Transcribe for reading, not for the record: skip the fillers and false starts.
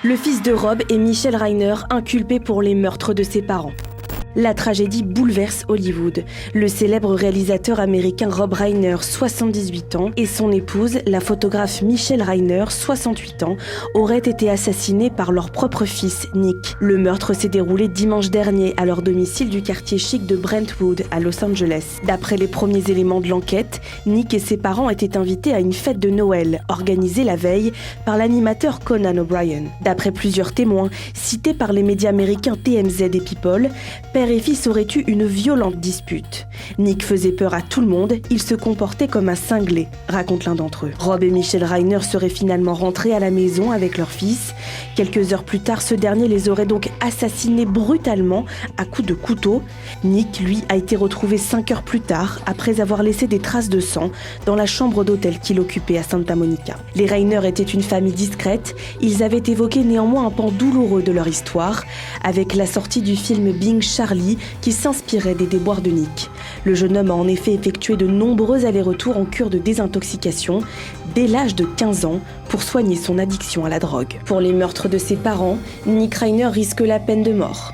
Le fils de Rob est Michel Reiner, inculpé pour les meurtres de ses parents. La tragédie bouleverse Hollywood. Le célèbre réalisateur américain Rob Reiner, 78 ans, et son épouse, la photographe Michelle Reiner, 68 ans, auraient été assassinés par leur propre fils, Nick. Le meurtre s'est déroulé dimanche dernier à leur domicile du quartier chic de Brentwood, à Los Angeles. D'après les premiers éléments de l'enquête, Nick et ses parents étaient invités à une fête de Noël, organisée la veille par l'animateur Conan O'Brien. D'après plusieurs témoins, cités par les médias américains TMZ et People, père et fils auraient eu une violente dispute. Nick faisait peur à tout le monde, il se comportait comme un cinglé, raconte l'un d'entre eux. Rob et Michelle Reiner seraient finalement rentrés à la maison avec leur fils. Quelques heures plus tard, ce dernier les aurait donc assassinés brutalement à coups de couteau. Nick, lui, a été retrouvé 5 heures plus tard, après avoir laissé des traces de sang dans la chambre d'hôtel qu'il occupait à Santa Monica. Les Reiner étaient une famille discrète, ils avaient évoqué néanmoins un pan douloureux de leur histoire, avec la sortie du film Being Charlie, qui s'inspirait des déboires de Nick. Le jeune homme a en effet effectué de nombreux allers-retours en cure de désintoxication dès l'âge de 15 ans pour soigner son addiction à la drogue. Pour les meurtres de ses parents, Nick Reiner risque la peine de mort.